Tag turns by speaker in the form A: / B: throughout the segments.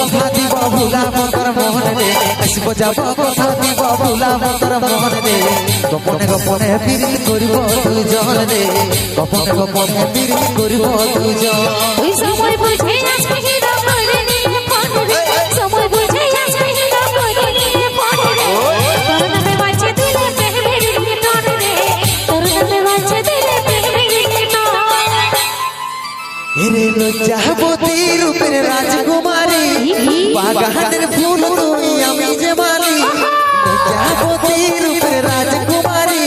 A: কথা দিব ভুলা মতর মোহন রে আসব যাব কথা দিব ভুলা মতর মোহন রে গোপনে গোপনে পিরিত করিব দুইজন রে গোপনে গোপনে পিরিত করিব দুইজন
B: ওই সময় বুঝে আসবে হিরো করে নিয়ে পড়ে রে সময় বুঝে আসবে হিরো করে নিয়ে পড়ে রে তোর নামে বাঁচে দিলে প্রেমের গীতন রে তোর নামে বাঁচে দিলে প্রেমের গীতন
A: এরে লজ্জাবতী রূপের রাজকুমারী বাগানের ফুল তুই আমি যে মালি লজ্জাবতী রূপের রাজকুমারী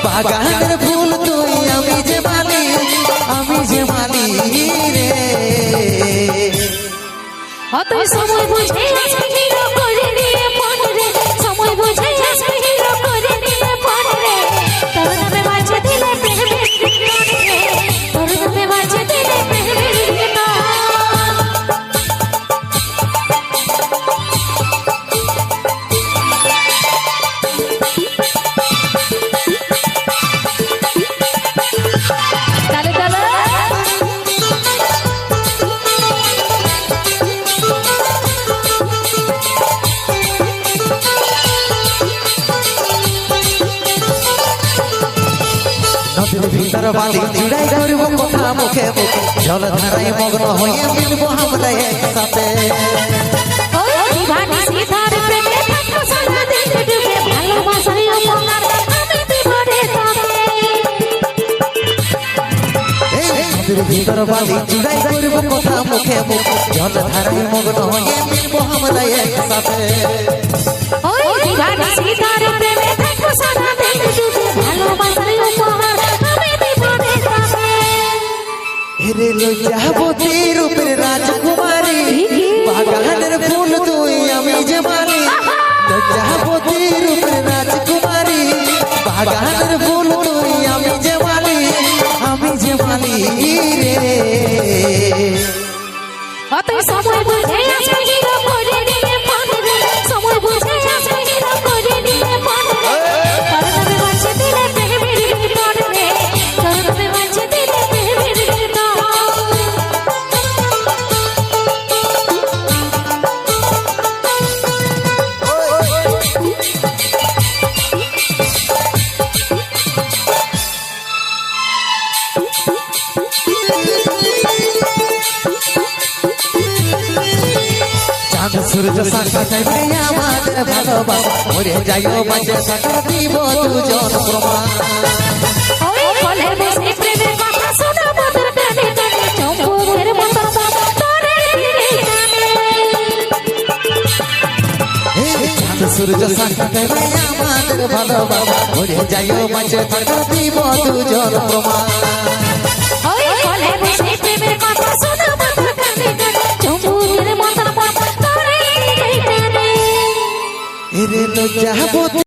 A: বাগানের ফুল তুই আমি যে মালি রে
B: অত সময় বুঝে আসবে হিরো করে নিয়ে পড়ে রে সময় বুঝে আসবে হিরো করে নিয়ে পড়ে রে তোর নামে বাঁচে দিলে প্রেমের গীতন রে তোর নামে বাঁচে দিলে প্রেমের গীতন তালে তালে
A: নদীর ভিতর বালি চুড়াই করব কথা মুখে মুখে জল ধারায় মগ্ন হয়ে মিলব আমরা একসাথে
B: ওই দিবানি সীতার প্রেমে থাকো সারা দিন ডুবে ভালোবাসায় অপমান আমি বিভরে থাকে
A: নদীর ভিতর বালি চুড়াই করব কথা মুখে মুখে জল ধারায় মগ্ন হয়ে মিলব আমরা একসাথে
B: ওই দিবানি সীতার প্রেমে থাকো সারা দিন ডুবে ভালোবাসায় অপমান আমি বিভরে থাকে
A: এরে লজ্জাবতী রূপের রাজকুমারী বাগানের ফুল তুই আমি যে মালি লজ্জাবতী রূপের রাজকুমারী বাগানের ফুল তুই আমি যে মালি রে
B: অত সময় বুঝে আসবে হিরো করে নিয়ে পড়ে রে সময় বুঝে আসবে হিরো করে নিয়ে পড়ে রে তোর নামে বাঁচে দিলে প্রেমের গীতন রে তোর নামে বাঁচে দিলে প্রেমের গীতন
A: চাঁদ সূর্য সাক্ষাৎ আমাদের ভালোবাসা মরে যাইও বাঁচে সাক্ষাৎ দিব দুজন প্রমাণ
B: ওই কলের বসে প্রেমের কথা শোনা মধুর কানে কানে চম্পকের মতো তোরে ফিরে জানে
A: চাঁদ সূর্য সাক্ষাৎ আমাদের ভালোবাসা মরে যাইও বাঁচে সাক্ষাৎ দিব দুজন প্রমাণ
B: ওই কলের বসে প্রেমের কথা শোনা মধুর কানে কানে চম্পকের মতো তোরে ফিরে জানে
A: এরে লজ্জাবতী